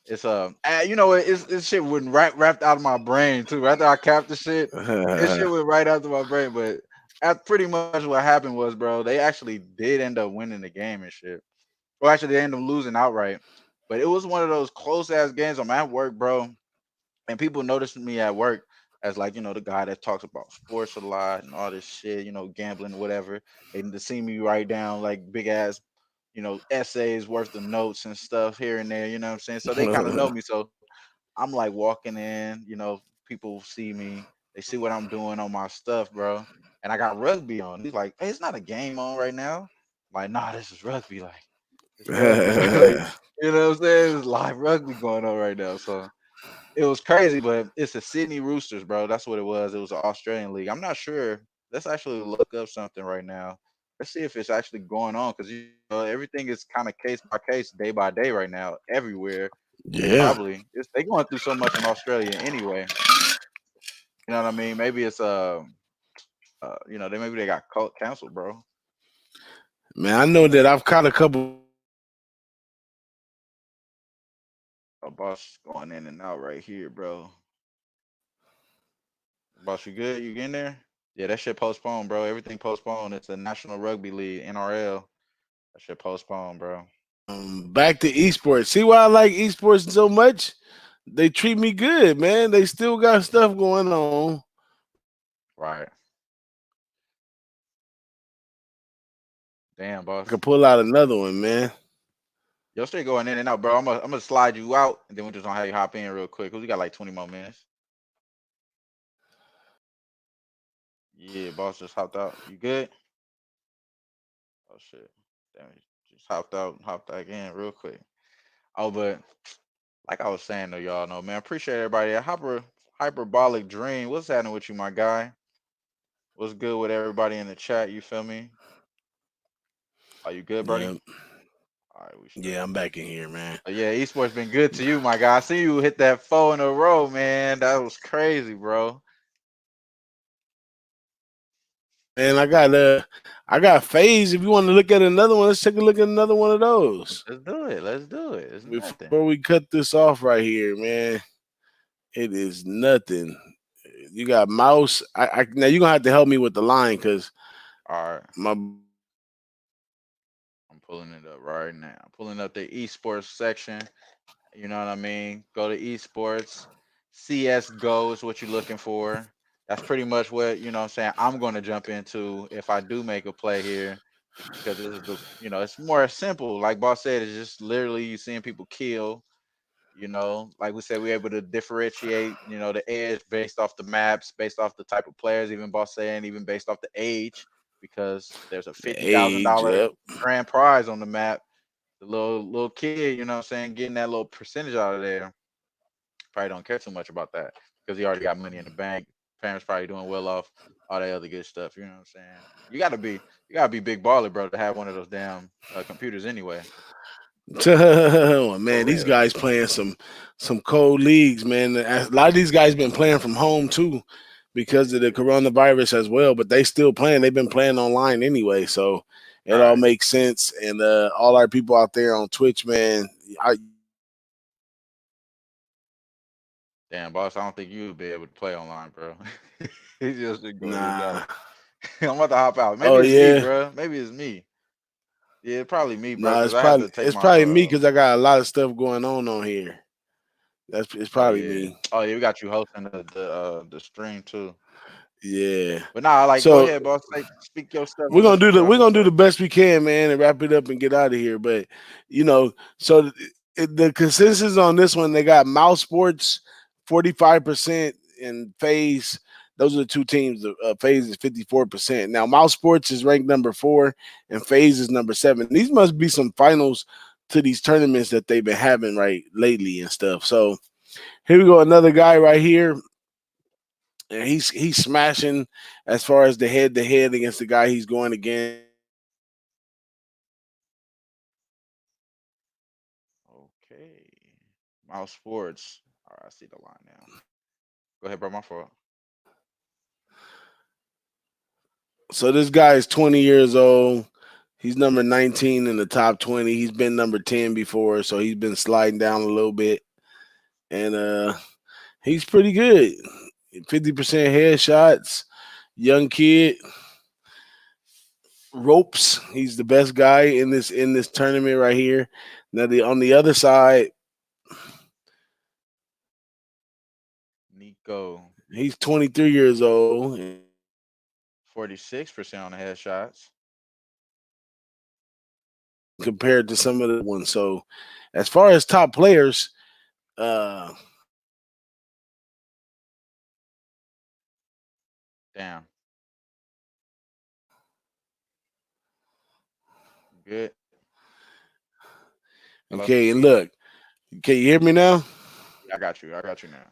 it's it's shit wouldn't wrapped out of my brain too. After I capped the shit, it shit went right out of my brain. But pretty much what happened was, bro, they actually did end up winning the game and shit. Well, actually, they ended up losing outright. But it was one of those close ass games. I'm at work, bro, and people noticed me at work as like the guy that talks about sports a lot and all this shit, gambling, whatever. And to see me write down like big ass, essays worth of notes and stuff here and there. You know what I'm saying? So they kind of know me. So I'm like walking in, people see me, they see what I'm doing on my stuff, bro. And I got rugby on. He's like, hey, it's not a game on right now. I'm like, nah, this is rugby. Like, it's rugby. Like, you know what I'm saying? It's live rugby going on right now. So it was crazy, but it's the Sydney Roosters, bro. That's what it was. It was an Australian league. I'm not sure. Let's actually look up something right now. Let's see if it's actually going on because everything is kind of case by case, day by day right now, everywhere. yeah, Probably they going through so much in Australia anyway. You know what I mean? Maybe it's maybe they got canceled, bro. man. I know that I've caught a couple. A boss going in and out right here, bro. Boss, you good? You in there? Yeah, that shit postponed, bro. Everything postponed. It's the National Rugby League, NRL. That shit postponed, bro. Back to esports. See why I like esports so much? They treat me good, man. They still got stuff going on. Right. Damn, I could boss. pull out another one, man. Yo, straight going in and out, bro. I'm gonna slide you out, and then we're just gonna have you hop in real quick. Cause we got like 20 more minutes. Yeah, boss just hopped out. You good? Oh shit. Damn, he just hopped out and hopped back in real quick. Oh, but like I was saying though, y'all know, man. Appreciate everybody. Hyperbolic Dream. What's happening with you, my guy? What's good with everybody in the chat? You feel me? Are you good, buddy? Yeah, All right, we yeah, straight. I'm back in here, man. Yeah, esports been good to you, my guy. I see you hit that 4 in a row, man. That was crazy, bro. And I got phase. If you want to look at another one, let's take a look at another one of those Let's do it. Let's do it. It's nothing. before we cut this off right here, man. It is nothing. You got mouse. Now you're gonna have to help me with the line because All right. my I'm pulling it up right now. Pulling up the esports section. You know what I mean? Go to esports. CSGO is what you're looking for. That's pretty much what, you know what I'm saying, I'm going to jump into if I do make a play here because this is it's more simple. Like Boss said, it's just literally you seeing people kill. Like we said, we're able to differentiate, the edge based off the maps, based off the type of players, even Boss saying, even based off the age, because there's a fifty thousand age dollar up. grand prize on the map. The little kid, you know what I'm saying, getting that little percentage out of there, probably don't care too much about that because he already got money in the bank. Parents probably doing well off all that other good stuff. You know what I'm saying? You gotta be big baller, bro, to have one of those damn computers anyway. Oh, For man, these real. guys playing some cold leagues, man. A lot of these guys been playing from home too because of the coronavirus as well, but they still playing. They've been playing online anyway, so it all Right. makes sense. And all our people out there on Twitch, man, Damn, boss, I don't think you would be able to play online, bro. He just didn't go in and nah. out. I'm about to hop out. Maybe Oh it's me, yeah, bro. Maybe it's me. Yeah, probably me, bro, nah. because I had to take It's my probably me because I got a lot of stuff going on here. It's oh probably yeah. me. Oh yeah, we got you hosting the stream too. Yeah. But nah, like go So ahead, boss. Speak your stuff. I'm listening, bro. we're What's gonna do up? the best we can, man, and wrap it up and get out of here. But so the consensus on this one, they got Mouse Sports 45% and Phase. Those are the two teams. Phase is 54%. Now Mouse Sports is ranked number 4, and Phase is number 7. These must be some finals to these tournaments that they've been having right lately and stuff. So here we go, another guy right here, and he's smashing as far as the head to head against the guy he's going against. Okay. Mouse Sports. All right, I see the line now. Go ahead, bro. My fault. So this guy is 20 years old. He's number 19 in the top 20. He's been number 10 before, so he's been sliding down a little bit. And he's pretty good. 50% headshots. Young kid. Ropes. He's the best guy in this tournament right here. Now on the other side, Nico. he's 23 years old 46% on the headshots. compared to some of the ones. So as far as top players, uh Damn. Good. Hello? okay, and look, can you hear me now? Yeah, I got you. I got you now.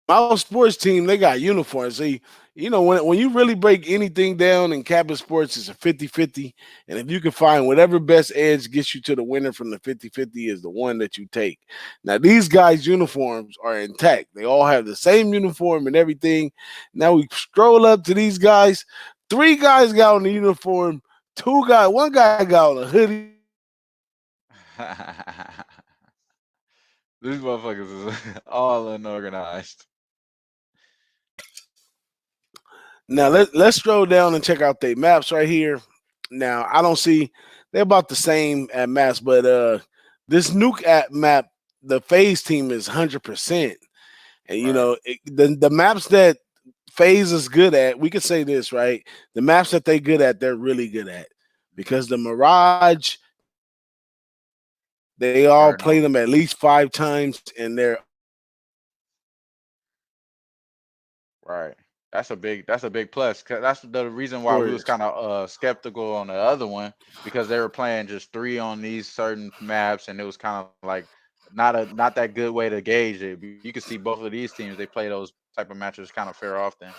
My sports team, they got uniforms. See, when you really break anything down in Kappa Sports, it's a 50-50. And if you can find whatever best edge gets you to the winner from the 50-50 is the one that you take. Now, these guys' uniforms are intact. They all have the same uniform and everything. Now we scroll up to these guys. 3 guys got on the uniform. One guy got on a hoodie. These motherfuckers is all unorganized. Now let's scroll down and check out their maps right here. Now I don't see they're about the same at maps, but this nuke at map, the phase team is 100%. And you Right. know the maps that phase is good at, we could say this right. The maps that they good at, they're really good at Hmm. because the Mirage, they all Heard play no. them at least 5 times, and they're Right. That's a big plus. 'Cause that's the reason why we was always. kind of skeptical on the other one because they were playing just three on these certain maps, and it was kind of like not that good way to gauge it. You can see both of these teams, they play those type of matches kind of fair often,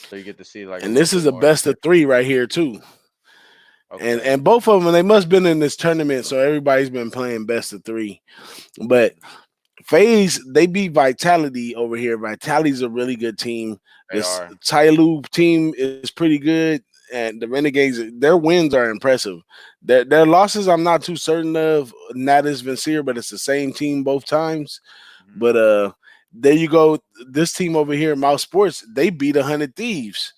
so you get to see like a And little this bit is a more of the best of difference. 3 right here too. And Okay. and both of them, they must have been in this tournament, so everybody's been playing best of 3. But Mhm. FaZe, they beat Vitality over here. Vitality's a really good team. They This are. Tyloo team is pretty good, and the Renegades, their wins are impressive. Their losses, I'm not too certain of. Not as Vincere, but it's the same team both times. Mhm. But there you go. This team over here, Mouse Sports, they beat 100 Thieves,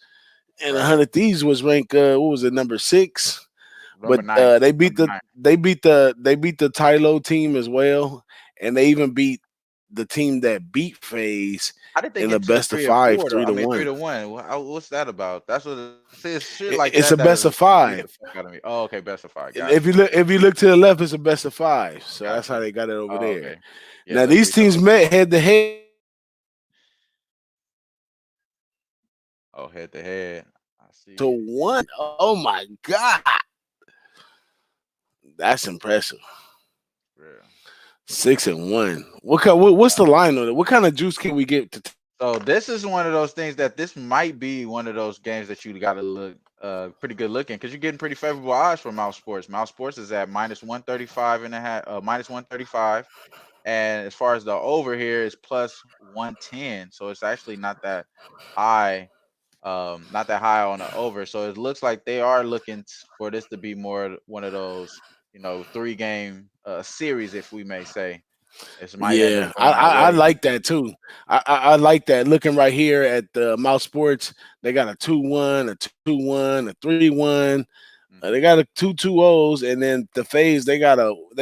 and Right. 100 Thieves was ranked what was it, number 6? But Number nine. they beat Number the nine. Tylo team as well, and they even beat the team that beat FaZe How did they in the get to best of three and 5, four though? three I to mean, three one. to one. What's that about? That's what. See, it's shit like It's that a that best is of confuse the five. fuck out of me. Oh, okay, best of five. Got If you. you look to the left, it's a best of 5. So that's Got how you. they got it over Oh, there. okay. Yeah, Now look, these we talking teams about met score. head to head. Oh, head to head. I To see. one. Oh my god, that's impressive. Real. 6-1. What's the line on it? What kind of juice can we get to? So this is one of those things that this might be one of those games that you got to look pretty good looking because you're getting pretty favorable odds for Mouse Sports. Mouse Sports is at minus 135 and a half, minus 135. And as far as the over here is plus 110. So it's actually high, not that high on the over. So it looks like they are looking for this to be more one of those, 3 game series, if we may say. It might end up Yeah, going that I way. like that too. I like that. Looking right here at the Mouse Sports, they got a 2-1, a 2-1, a 3-1. They Hmm. got a 2-2-0s, and then the Phase they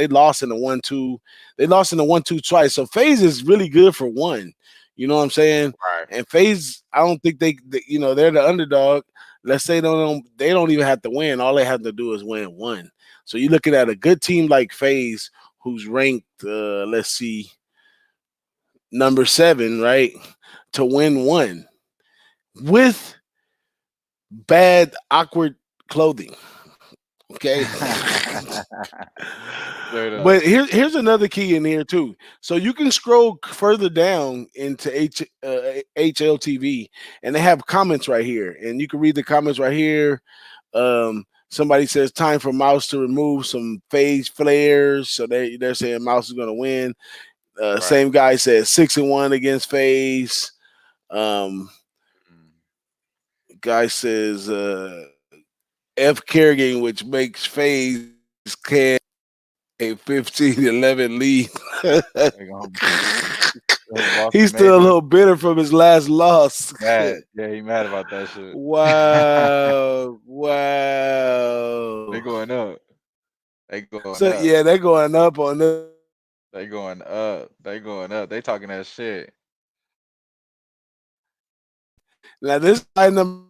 lost in the 1-2. They lost in the 1-2 twice. So Phase is really good for one. You know what I'm saying? Right. And Phase, I don't think they're the underdog. Let's say they don't even have to win. All they have to do is win one. So you're looking at a good team like Phase, who's ranked, let's see, number 7, right, to win one with bad, awkward clothing. Okay. Straight up. But here's another key in here too. So you can scroll further down into HLTV, and they have comments right here, and you can read the comments right here. Somebody says time for Mouse to remove some phase flares, so they're saying Mouse is going to win. Right. Same guy says 6-1 against phase. Um, Mm. guy says F Kerrigan, which makes phase can a 15-11 lead. They gonna Boston He's still a maybe little bitter from his last loss. mad. Yeah, he mad about that shit. Wow. Wow. They going up. They going So up. yeah, they're going up on this. They going up. They going up. They talking that shit. Now this guy number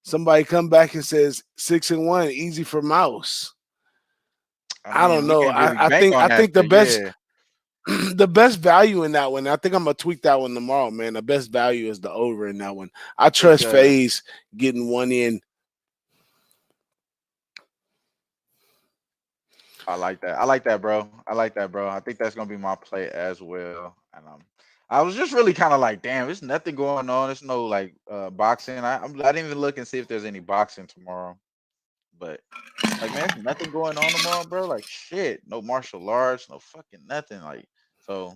somebody come back and says 6-1, easy for Mouse. I I mean, don't we know. can't really I bank think on I that think the shit. best Yeah, the best value in that one. I think I'm gonna tweak that one tomorrow, man. The best value is the over in that one. I trust because FaZe getting one in. I like that. I like that, bro. I like that, bro. I think that's gonna be my play as well. And I was just really kind of like, damn, there's nothing going on. There's no like boxing. I didn't even look and see if there's any boxing tomorrow. But like, man, there's nothing going on tomorrow, bro. Like, shit, no martial arts, no fucking nothing. Like, so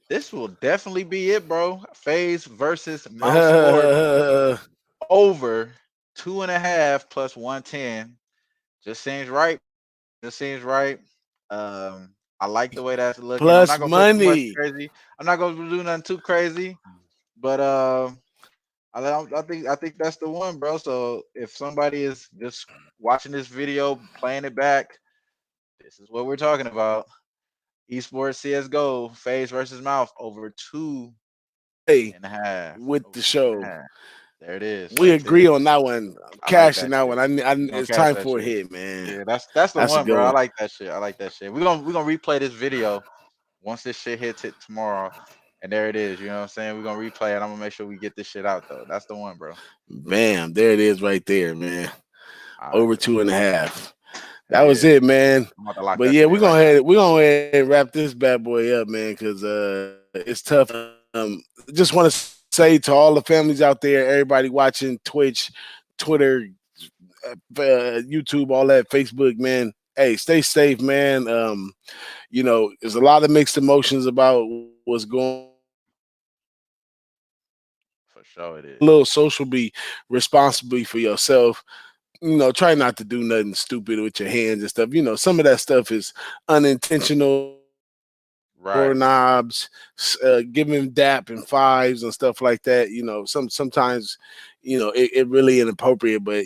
this will definitely be it, bro. FaZe versus Mouse Sport over 2.5 plus 110. Just seems right. Just seems right. I like the way that's looking. I'm Plus not gonna put too much money. crazy. I'm not gonna do nothing too crazy, but I think that's the one, bro. So if somebody is just watching this video, playing it back, this is what we're talking about. Esports CSGO, face versus mouth over two Hey, and a half. with Over the two and a show. half. There it is, We right agree there. on that one. I like Cashing that that shit. one. We gonna It's cash time that for a shit. hit, man. Yeah, that's the That's a one, good bro. I one. like that shit. I like that shit. We gonna replay this video once this shit hits it tomorrow. And there it is. You know what I'm saying? We're gonna replay it. I'm gonna make sure we get this shit out though. That's the one, bro. Bam, there it is right there, man. All right, Over for two and a sure. half. That Hell was yeah. it, man. I'm about to lock But that yeah, shit in right now. we're gonna head and wrap this bad boy up, man, because it's tough. Just want to say to all the families out there, everybody watching Twitch, Twitter, YouTube, all that, Facebook, man. Hey, stay safe, man. There's a lot of mixed emotions about what's going on right now. For sure it Be a is. little social, be responsible for yourself. Try not to do nothing stupid with your hands and stuff. Some of that stuff is unintentional, Right. doorknobs, giving dap and fives and stuff like that. Sometimes, it really inappropriate. But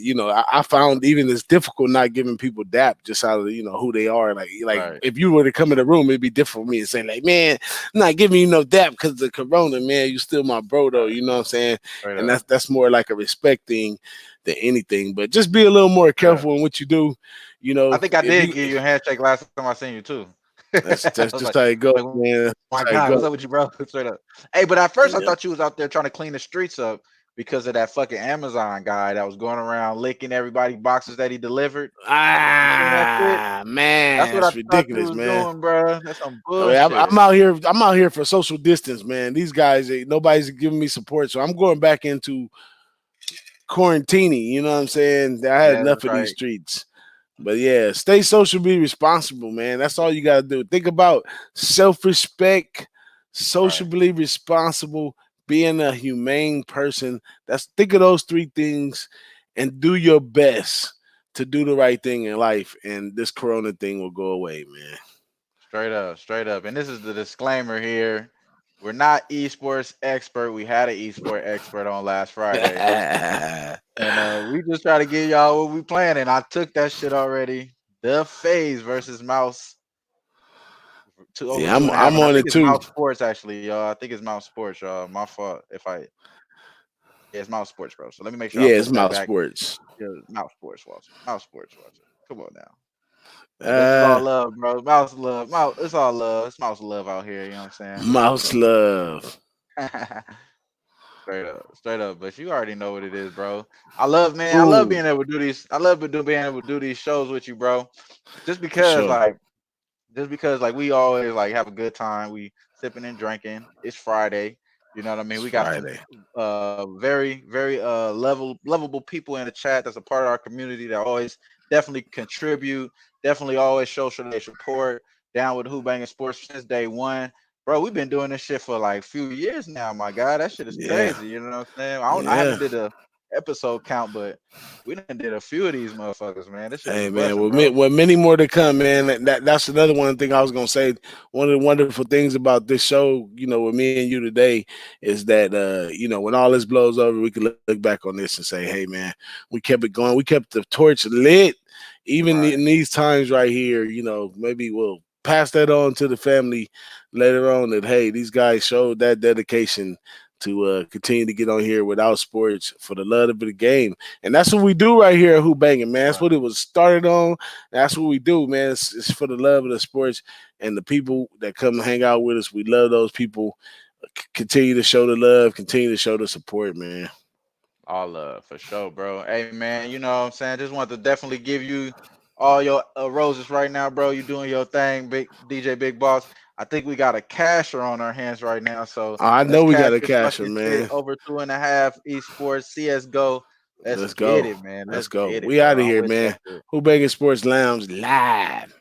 I found even it's difficult not giving people dap just out of who they are. Like Right. if you were to come in the room, it'd be different for me to say like, man, I'm not giving you no dap because of the corona, man. You still my bro though. Right. You know what I'm saying? Straight And up. that's more like a respect thing than anything. But just be a little more Straight up. careful in what you do. I think I If did you give you a handshake last time I seen you too. I that's was just how it like, goes, oh my man. God, what's That's up how with it you, goes. bro? Straight up. Hey, but at first I thought Yeah. you was out there trying to clean the streets up because of that fucking Amazon guy that was going around licking everybody boxes that he delivered. You seen that shit? That's Man, what I it's thought you ridiculous, was man. doing, bro. That's some I mean, bullshit. I'm out here. I'm out here for social distance, man. These guys, nobody's giving me support, so I'm going back into quarantining. You know what I'm saying? I had Yeah, enough that's of these right. streets. But yeah, stay social, be responsible, man. That's all you gotta do. Think about self-respect, Right. socially responsible, being a humane person. Think of those three things and do your best to do the right thing in life. And this corona thing will go away, man. Straight up, straight up. And this is the disclaimer here. We're not esports expert. We had an esports expert on last Friday. And we just try to give y'all what we playing. And I took that shit already. The phase versus mouse over Yeah, two I'm and a half. I'm And I on think it it's too. mouse sports actually, y'all. I think it's mouse sports, y'all. My fault if I yeah, it's mouse sports, bro. So let me make sure I Yeah, it's flip that mouse back. sports. Yeah, mouse sports, Walter. Mouse sports, Walter. Come on now. This is all Uh, love, bro. Mouse love. Mouse, it's all love. It's mouse love out here, you know what Mouse love. I'm saying? Straight up, straight up. But you already know what it is, bro. I love, man. I love Ooh, being able to do these. I love being able to do these shows with you, bro. Just for because, sure. like, we always like have a good time. We sipping and drinking. It's Friday. You know what I It's mean? We got some Friday. very lovable people in the chat that's a part of our community that always definitely contribute, definitely always show their support. Down with Who-Bangin Sports since day one. Bro, we've been doing this shit for like a few years now, my God. That shit is Yeah, crazy. You know what I'm saying? I yeah. haven't did a episode count, but we done did a few of these motherfuckers, man. This shit is a Hey man, blessing, bro. with many more to come, man. That's another one thing I was gonna say. One of the wonderful things about this show, with me and you today, is that when all this blows over, we can look back on this and say, hey man, we kept it going. We kept the torch lit, even Right. in these times right here. Maybe we'll pass that on to the family later on. That hey, these guys showed that dedication to continue to get on here without sports for the love of the game. And that's what we do right here at Who Banging, man. That's Right. what it was started on. That's what we do, man. It's for the love of the sports and the people that come hang out with us. We love those people. Continue to show the love, continue to show the support, man. All love for sure, bro. Hey man, you know what I'm saying? Just want to definitely give you all your roses right now, bro. You doing your thing, big DJ Big Boss. I think we got a casher on our hands right now. So I let's know we cash got a this casher, fucking shit man. over 2.5 esports CSGO. Let's Let's get go. it, man. Let's Let's go. get it, We bro. out of I'm here, with that man. shit. Who Banging Sports Lounge live.